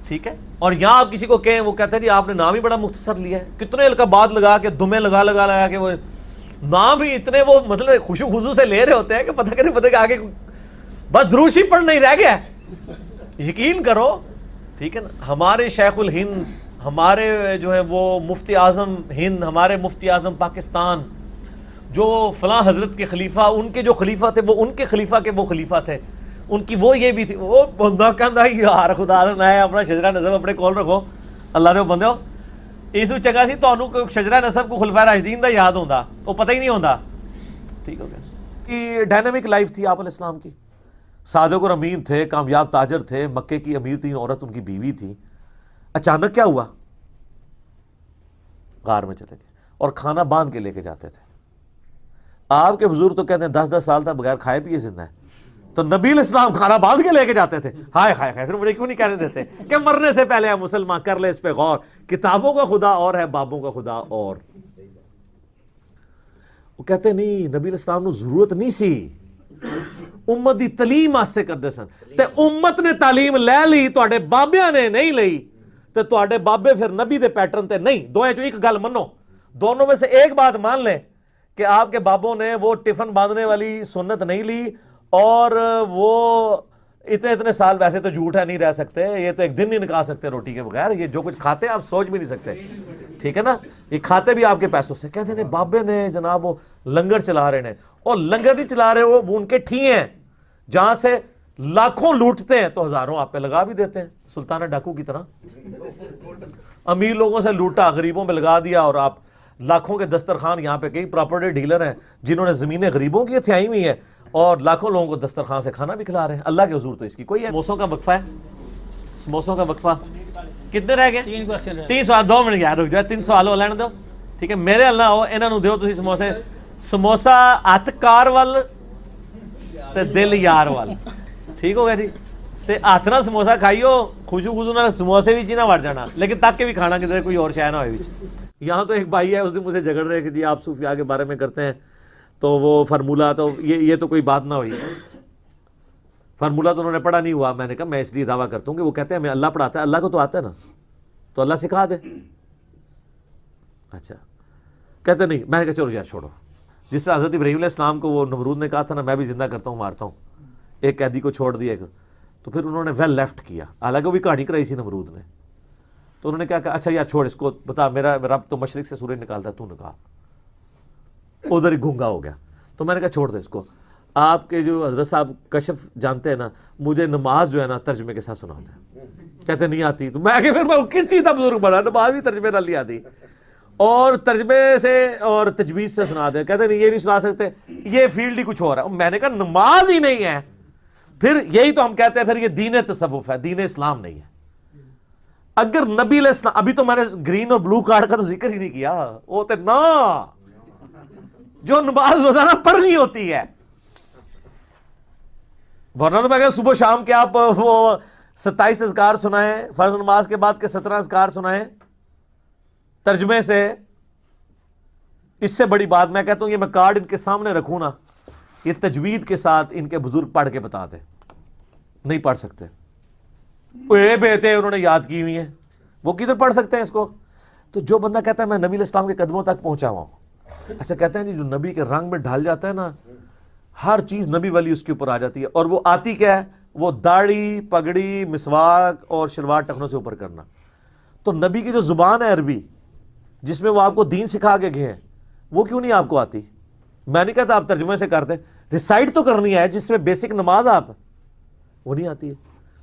ٹھیک ہے. اور یہاں آپ کسی کو کہیں وہ کہتے ہیں جی آپ نے نام ہی بڑا مختصر لیا ہے, کتنے القابات لگا کے دمیں لگا کے وہ نام ہی اتنے وہ مطلب خوشو خضو سے لے رہے ہوتے ہیں کہ پتہ کہ آگے بس دروش ہی پڑھ نہیں رہ گیا. یقین کرو, ٹھیک ہے نا, ہمارے شیخ الہند, ہمارے جو ہے وہ مفتی اعظم ہند, ہمارے مفتی اعظم پاکستان, جو فلاں حضرت کے خلیفہ, ان کے جو خلیفہ تھے وہ ان کے خلیفہ کے وہ خلیفہ تھے, ان کی وہ یہ بھی تھی. وہ بندہ کہندا یار خدا دا میں اپنا شجرہ نسب اپنے کول رکھو, اللہ دے بندو اس چنگا سی تانوں شجرہ نسب کو خلفائے راشدین دا یاد ہوندا, وہ پتہ ہی نہیں ہوندا. ٹھیک ہو گیا کہ ڈائنامک لائف تھی آپ علیہ السلام کی, صادق اور امین تھے, کامیاب تاجر تھے, مکے کی امیر ترین عورت ان کی بیوی تھی. اچانک کیا ہوا, غار میں چلے گئے اور کھانا باندھ کے لے کے جاتے تھے. آپ کے بزرگ تو کہتے ہیں 10 سال تک بغیر کھائے پیے زندہ ہے, تو نبی علیہ السلام کھانا باندھ کے لے کے جاتے تھے. ہائے ہائے ہائے, پھر مجھے کیوں نہیں کہنے دیتے کہ مرنے سے پہلے مسلمان کر لے اس پہ غور, کتابوں کا خدا اور ہے, بابوں کا خدا اور. وہ کہتے نہیں نبی علیہ السلام نے ضرورت نہیں سی, امت دی تعلیم واسطے کرتے سن, تے امت نے تعلیم لے لی, تواڈے بابیاں نے نہیں لئی, تے تواڈے بابے پھر نبی دے پیٹرن تے نہیں. دوئیں چوں ایک گل منو, دونوں میں سے ایک بات مان لیں کہ آپ کے بابوں نے وہ ٹفن باندھنے والی سنت نہیں لی, اور وہ اتنے سال, ویسے تو جھوٹ ہے نہیں رہ سکتے, یہ تو ایک دن نہیں نکال سکتے روٹی کے بغیر, یہ جو کچھ کھاتے ہیں آپ سوچ بھی نہیں سکتے. ٹھیک ہے نا, یہ کھاتے بھی آپ کے پیسوں سے. کہتے ہیں بابے نے جناب وہ لنگر چلا رہے ہیں, اور لنگر نہیں چلا رہے, وہ ان کے ٹھی ہیں جہاں سے لاکھوں لوٹتے ہیں تو ہزاروں آپ پہ لگا بھی دیتے ہیں, سلطانہ ڈاکو کی طرح. امیر لوگوں سے لوٹا, غریبوں پہ لگا دیا, اور آپ لاکھوں کے دسترخوان, یہاں پہ کئی پراپرٹی ڈیلر ہیں جنہوں نے زمینیں غریبوں کی تھیائی ہوئی ہیں, اور لاکھوں لوگوں کو دسترخوان سے کھانا بھی کھلا رہے ہیں. اللہ کے حضور تو اس کی کوئی ہے. سموسوں کا وقفہ ہے, سموسوں کا وقفہ کتنے رہ گئے؟ 3 سوال. 2 منٹ یار رک جائے, 3 سوال ہو لین دو. ٹھیک ہے, میرے اللہ ہو, انہاں نوں دیو تسی سموسے. سموسا ہاتھ کار وال تے دل یار وال. ٹھیک ہو گیا جی, تے ہاتھ نال سموسا کھائیو, خوشو خوشو نال سموسے بھی نہ وڑ جانا, لیکن تک کے بھی کھانا کدھر کوئی اور شے نہ ہوئے وچ. یہاں تو ایک بھائی ہے, اس دن مجھے جھگڑ رہے کہ جی آپ صوفیاء کے بارے میں کرتے ہیں تو وہ فارمولہ, تو یہ تو کوئی بات نہ ہوئی. فارمولہ تو انہوں نے پڑھا نہیں ہوا. میں نے کہا میں اس لیے دعویٰ کرتا ہوں کہ وہ کہتے ہیں ہمیں اللہ پڑھاتا ہے, اللہ کو تو آتا ہے نا, تو اللہ سکھا دے. اچھا, کہتے نہیں. میں نے کہا چلو یار چھوڑو, جس طرح حضرت ابراہیم علیہ السلام کو وہ نمرود نے کہا تھا نا میں بھی زندہ کرتا ہوں مارتا ہوں, ایک قیدی کو چھوڑ دیا, تو پھر انہوں نے ویل لیفٹ کیا, حالانکہ وہ بھی کہانی کرائی سی نمرود نے. تو انہوں نے کہا کہ اچھا یار چھوڑ اس کو, بتا میرا رب تو مشرق سے سورج نکالتا ہے, تو نے کہا ادھر ہی گونگا ہو گیا. تو میں نے کہا چھوڑ دے اس کو. آپ کے جو حضرت صاحب کشف جانتے ہیں نا, مجھے نماز جو ہے نا ترجمے کے ساتھ سناتے ہیں, کہتے نہیں آتی. تو میں کہ پھر میں کس چیز کا بزرگ بنا, نماز بھی ترجمے نہ نہیں آتی, اور ترجمے سے اور تجوید سے سنا دے. کہتے نہیں یہ نہیں سنا سکتے, یہ فیلڈ ہی کچھ اور ہے. میں نے کہا نماز ہی نہیں ہے, پھر یہی تو ہم کہتے ہیں پھر یہ دین تصوف ہے, دین اسلام نہیں ہے. اگر نبی علیہ السلام, ابھی تو میں نے گرین اور بلو کارڈ کا تو ذکر ہی نہیں کیا, وہ تو نا جو نماز روزانہ پڑھنی ہوتی ہے, ورنہ تو میں کہا صبح شام کے آپ وہ 27 اذکار سنائیں, فرض نماز کے بعد کے 17 اذکار سنائیں ترجمے سے. اس سے بڑی بات میں کہتا ہوں, یہ میں کارڈ ان کے سامنے رکھوں نا, یہ تجوید کے ساتھ ان کے بزرگ پڑھ کے بتا دے, نہیں پڑھ سکتے. اے بیٹے انہوں نے یاد کی ہوئی ہیں, وہ کدھر پڑھ سکتے ہیں اس کو. تو جو بندہ کہتا ہے میں نبی علیہ السلام کے قدموں تک پہنچا ہوا ہوں, اچھا کہتے ہیں جی جو نبی کے رنگ میں ڈھال جاتا ہے نا, ہر چیز نبی والی اس کے اوپر آ جاتی ہے. اور وہ آتی کیا ہے, وہ داڑھی, پگڑی, مسواک اور شلوار ٹخنوں سے اوپر کرنا. تو نبی کی جو زبان ہے عربی, جس میں وہ آپ کو دین سکھا کے گئے ہیں, وہ کیوں نہیں آپ کو آتی؟ میں نہیں کہتا آپ ترجمے سے کرتے, ریسائٹ تو کرنی ہے جس میں بیسک نماز آپ, وہ نہیں آتی ہے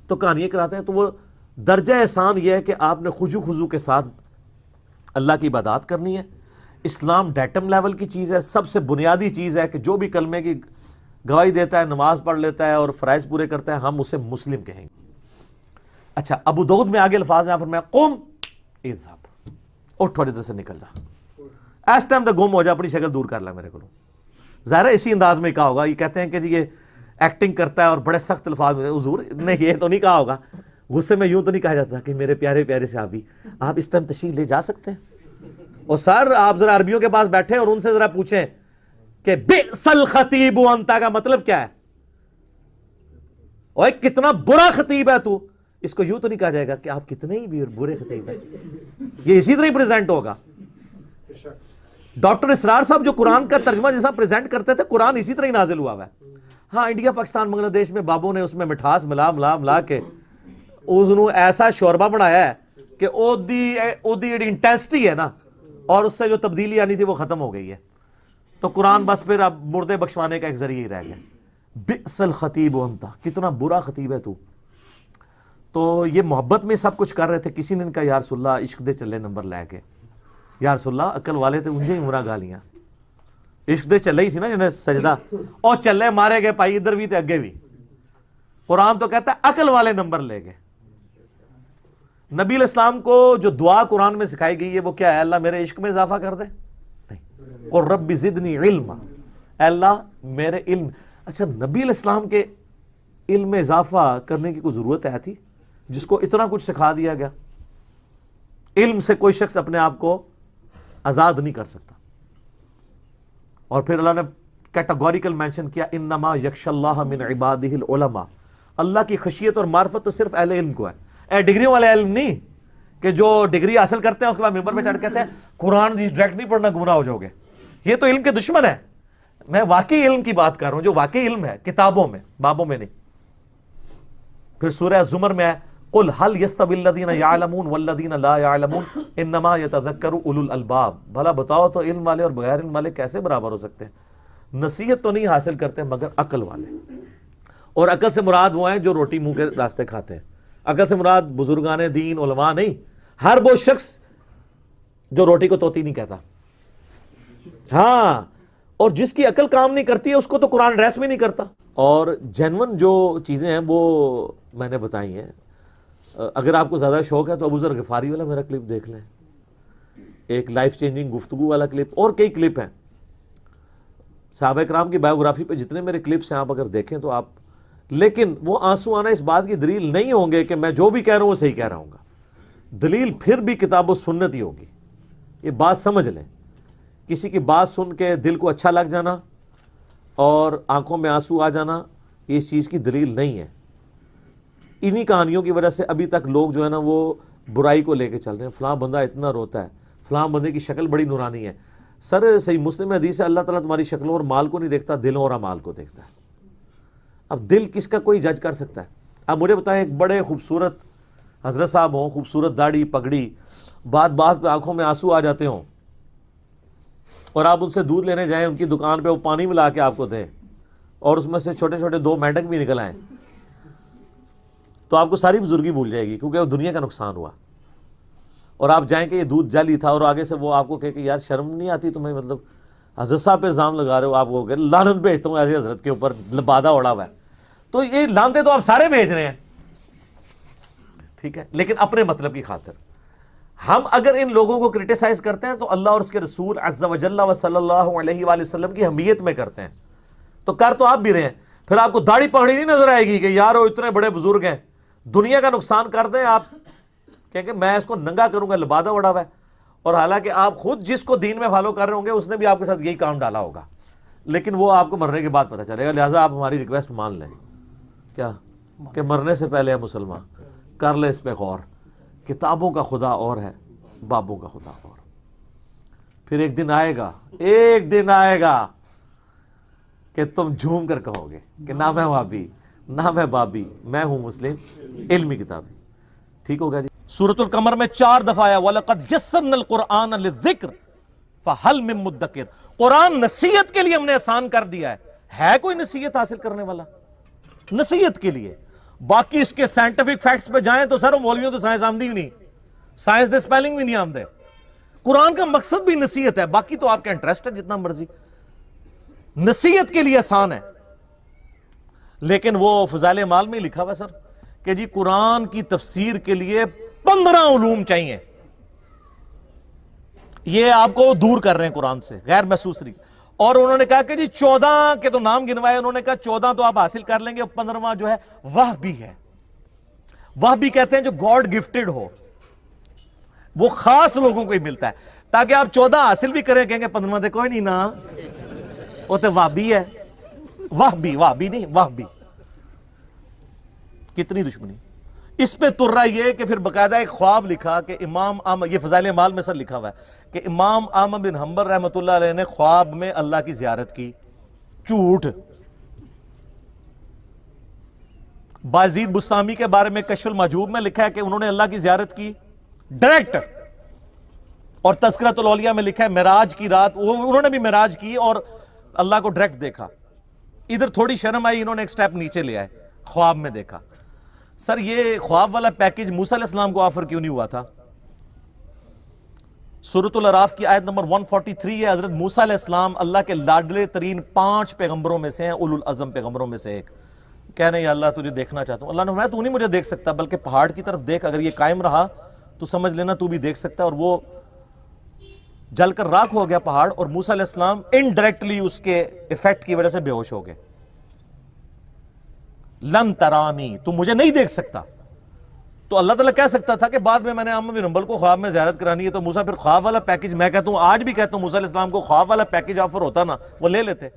تو کہانیاں کراتے ہیں. تو وہ درجہ احسان یہ ہے کہ آپ نے خضوع خضوع کے ساتھ اللہ کی عبادات کرنی ہے. اسلام ڈیٹم لیول کی چیز ہے, سب سے بنیادی چیز ہے کہ جو بھی کلمے کی گواہی دیتا ہے, نماز پڑھ لیتا ہے اور فرائض پورے کرتا ہے, ہم اسے مسلم کہیں گے. اچھا, ابو داؤد میں آگے الفاظ ہیں, فرمایا قم اذهب, اٹھ تھوڑی دیر سے نکل جا, اس ٹائم تک گم ہو جا, اپنی شکل دور کر لے میرے کو. ظاہر ہے اسی انداز میں کہا ہوگا. یہ کہتے ہیں کہ جی یہ ایکٹنگ کرتا ہے اور بڑے سخت الفاظ میں, حضور نے یہ تو نہیں کہا ہوگا, غصے میں یوں تو نہیں کہا جاتا کہ میرے پیارے پیارے صحابی آپ اس ٹائم تشریف لے جا سکتے ہیں. اور سر آپ ذرا عربیوں کے پاس بیٹھے اور ان سے ذرا پوچھیں کہ بئس الخطیب انت کا مطلب کیا ہے, اوے کتنا برا خطیب ہے تو, اس کو یوں تو نہیں کہا جائے گا کہ آپ کتنے ہی برے خطیب ہیں، یہ اسی طرح ہی پریزنٹ ہوگا۔ ڈاکٹر اسرار صاحب جو قرآن کا ترجمہ جیسا پریزنٹ کرتے تھے، قرآن اسی طرح ہی نازل ہوا ہے۔ ہاں انڈیا پاکستان بنگلہ دیش میں بابوں نے اس میں مٹھاس ملا کے اس ایسا شوربہ بنایا ہے کہ او دی انٹینسٹی ہے نا، اور اس سے جو تبدیلی آنی تھی وہ ختم ہو گئی ہے۔ تو قرآن بس پھر اب مردے بخشوانے کا ایک ذریعہ ہی رہ گیا۔ بئس الخطیب انت، کتنا برا خطیب ہے تو۔ تو یہ محبت میں سب کچھ کر رہے تھے، کسی نے ان کا یا رسول اللہ عشق دے چلے نمبر لے کے، یا رسول اللہ عقل والے تھے انجے ہی عمرہ گالیاں، عشق دے چلے ہی سی نا جنہیں سجدہ، اور چلے مارے گئے پائی ادھر بھی تے اگے بھی۔ قرآن تو کہتا ہے عقل والے نمبر لے گئے۔ نبی علیہ السلام کو جو دعا قرآن میں سکھائی گئی ہے وہ کیا ہے؟ اللہ میرے عشق میں اضافہ کر دے، نہیں، اور رب زدنی علما، اے اللہ میرے علم۔ اچھا نبی علیہ السلام کے علم میں اضافہ کرنے کی کوئی ضرورت ہے تھی جس کو اتنا کچھ سکھا دیا گیا؟ علم سے کوئی شخص اپنے آپ کو آزاد نہیں کر سکتا۔ اور پھر اللہ نے کیٹاگوریکل مینشن کیا انما یخشی اللہ من عبادہ العلماء، اللہ کی خشیت اور معرفت تو صرف اہل علم کو ہے، اے ڈگریوں والے علم نہیں کہ جو ڈگری حاصل کرتے ہیں اس کے بعد ممبر پہ چڑھ کہتے ہیں قرآن ڈائریکٹ نہیں پڑھنا گمراہ ہو جاؤ گے، یہ تو علم کے دشمن ہے۔ میں واقعی علم کی بات کر رہا ہوں جو واقعی علم ہے، کتابوں میں، بابوں میں نہیں۔ پھر سورہ زمر میں ہے قل هل يستوي الذين يعلمون والذين لا يعلمون انما يتذكر اولو الالباب، بھلا بتاؤ تو علم والے اور بغیر علم والے کیسے برابر ہو سکتے ہیں؟ نصیحت تو نہیں حاصل کرتے مگر عقل والے، اور عقل سے مراد وہ ہیں جو روٹی منہ کے راستے کھاتے ہیں۔ عقل سے مراد بزرگان دین علماء نہیں، ہر وہ شخص جو روٹی کو توتی نہیں کہتا، ہاں، اور جس کی عقل کام نہیں کرتی ہے اس کو تو قرآن ریس میں نہیں کرتا۔ اور جینون جو چیزیں ہیں وہ میں نے بتائی ہیں۔ اگر آپ کو زیادہ شوق ہے تو ابو ذر غفاری والا میرا کلپ دیکھ لیں، ایک لائف چینجنگ گفتگو والا کلپ، اور کئی کلپ ہیں صحابہ کرام کی بایوگرافی پہ، جتنے میرے کلپس ہیں آپ اگر دیکھیں تو آپ، لیکن وہ آنسو آنا اس بات کی دلیل نہیں ہوں گے کہ میں جو بھی کہہ رہا ہوں وہ صحیح کہہ رہا ہوں گا، دلیل پھر بھی کتاب و سنت ہی ہوگی۔ یہ بات سمجھ لیں، کسی کی بات سن کے دل کو اچھا لگ جانا اور آنکھوں میں آنسو آ جانا یہ اس چیز کی دلیل نہیں ہے۔ انہی کہانیوں کی وجہ سے ابھی تک لوگ جو ہے نا وہ برائی کو لے کے چل رہے ہیں، فلاں بندہ اتنا روتا ہے، فلاں بندے کی شکل بڑی نورانی ہے۔ سر صحیح مسلم حدیث ہے اللہ تعالیٰ تمہاری شکلوں اور مال کو نہیں دیکھتا، دلوں اور اعمال کو دیکھتا ہے۔ اب دل کس کا کوئی جج کر سکتا ہے؟ اب مجھے بتائیں، ایک بڑے خوبصورت حضرت صاحب ہوں، خوبصورت داڑھی پگڑی، بات بات پہ آنکھوں میں آنسو آ جاتے ہوں، اور آپ ان سے دودھ لینے جائیں ان کی دکان پہ، وہ پانی ملا کے آپ کو دیں اور اس میں سے چھوٹے چھوٹے 2 مینڈک بھی نکل آئیں، تو آپ کو ساری بزرگی بھول جائے گی کیونکہ وہ دنیا کا نقصان ہوا۔ اور آپ جائیں کہ یہ دودھ جعلی تھا اور آگے سے وہ آپ کو کہے کہ یار شرم نہیں آتی تمہیں، مطلب حضرت صاحب پہ الزام لگا رہے ہو، آپ کو کہ لعنت بھیجتا ہوں ایسے حضرت کے اوپر، لبادہ اڑا ہوا ہے۔ تو یہ لعنتیں تو آپ سارے بھیج رہے ہیں، ٹھیک ہے، لیکن اپنے مطلب کی خاطر۔ ہم اگر ان لوگوں کو کرٹیسائز کرتے ہیں تو اللہ اور اس کے رسول عز و جل و صلی اللہ علیہ وآلہ وسلم کی حمیت میں کرتے ہیں، تو کر تو آپ بھی رہے ہیں۔ پھر آپ کو داڑھی پگڑی نہیں نظر آئے گی کہ یار وہ اتنے بڑے بزرگ ہیں، دنیا کا نقصان کر دیں آپ کہیں کہ میں اس کو ننگا کروں گا، لبادہ اڑا ہوا ہے، اور حالانکہ آپ خود جس کو دین میں فالو کر رہے ہوں گے اس نے بھی آپ کے ساتھ یہی کام ڈالا ہوگا، لیکن وہ آپ کو مرنے کے بعد پتہ چلے گا۔ لہٰذا آپ ہماری ریکویسٹ مان لیں، کیا کہ مرنے سے پہلے ہے مسلمان، کر لے اس پہ غور، کتابوں کا خدا اور ہے، بابوں کا خدا اور۔ پھر ایک دن آئے گا کہ تم جھوم کر کہو گے کہ نہ میں وہابی، نہ میں بابی، میں ہوں مسلم، علمی کتابی۔ ٹھیک ہوگا جی۔ سورۃ القمر میں 4 دفعہ آیا وَلَقَدْ يَسَّرْنَا الْقُرْآنَ لِلذِّكْرِ فَهَلْ مِن مُدَّكِرٍ، قرآن نصیحت کے لیے ہم نے آسان کر دیا ہے کوئی نصیحت حاصل کرنے والا؟ نصیحت کے لیے، باقی اس کے سائنٹیفک فیکٹس پہ جائیں تو سر مولویوں تو سائنس آمدی بھی نہیں، سائنس دے سپیلنگ بھی نہیں آمدے۔ قرآن کا مقصد بھی نصیحت ہے، باقی تو آپ کا انٹرسٹ ہے جتنا مرضی، نصیحت کے لیے آسان ہے۔ لیکن وہ فضائل اعمال میں لکھا ہوا سر کہ جی قرآن کی تفسیر کے لیے 15 علوم چاہیے، یہ آپ کو دور کر رہے ہیں قرآن سے غیر محسوس طریقے۔ اور انہوں نے کہا کہ جی 14 کے تو نام گنوائے، انہوں نے کہا 14 تو آپ حاصل کر لیں گے، 15واں جو ہے وہ بھی ہے، وہ بھی کہتے ہیں جو گاڈ گفٹڈ ہو، وہ خاص لوگوں کو ہی ملتا ہے، تاکہ آپ 14 حاصل بھی کریں، کہیں گے 15واں دے کوئی نہیں نا، وہ تو وہابی ہے، وہابی نہیں، وہابی۔ کتنی دشمنی، اس پہ ترا یہ کہ پھر باقاعدہ ایک خواب لکھا کہ امام احمد، یہ فضائل اعمال میں سر لکھا ہوا ہے کہ امام احمد بن حنبل رحمۃ اللہ علیہ نے خواب میں اللہ کی زیارت کی. جھوٹ. بازید بستامی کے بارے میں کشف المحجوب میں لکھا ہے کہ انہوں نے اللہ کی زیارت کی ڈائریکٹ. اور تذکرۃ الاولیاء میں لکھا ہے معراج کی رات انہوں نے بھی معراج کی اور اللہ کو ڈائریکٹ دیکھا. ادھر تھوڑی شرم آئی، انہوں نے ایک سٹیپ نیچے لے آئے، خواب میں دیکھا. سر یہ خواب والا پیکج موسیٰ علیہ السلام کو آفر کیوں نہیں ہوا تھا؟ سورۃ الاعراف کی آیت نمبر 143 ہے، حضرت موسیٰ علیہ السلام اللہ کے لاڈلے ترین 5 پیغمبروں میں سے ہیں، اولو العزم پیغمبروں میں سے ایک. کہنے یا اللہ تجھے دیکھنا چاہتا ہوں. اللہ نے فرمایا تو نہیں مجھے دیکھ سکتا، بلکہ پہاڑ کی طرف دیکھ، اگر یہ قائم رہا تو سمجھ لینا تو بھی دیکھ سکتا ہے. اور وہ جل کر راکھ ہو گیا پہاڑ، اور موسیٰ علیہ السلام انڈائریکٹلی اس کے ایفیکٹ کی وجہ سے بے ہوش ہو گئے. لن ترانی، تو مجھے نہیں دیکھ سکتا. تو اللہ تعالیٰ کہہ سکتا تھا کہ بعد میں نے احمد بن حنبل کو خواب میں زیارت کرانی ہے، تو موسیٰ پھر خواب والا پیکج، میں کہتا ہوں آج بھی کہتا ہوں موسیٰ علیہ السلام کو خواب والا پیکج آفر ہوتا نا وہ لے لیتے.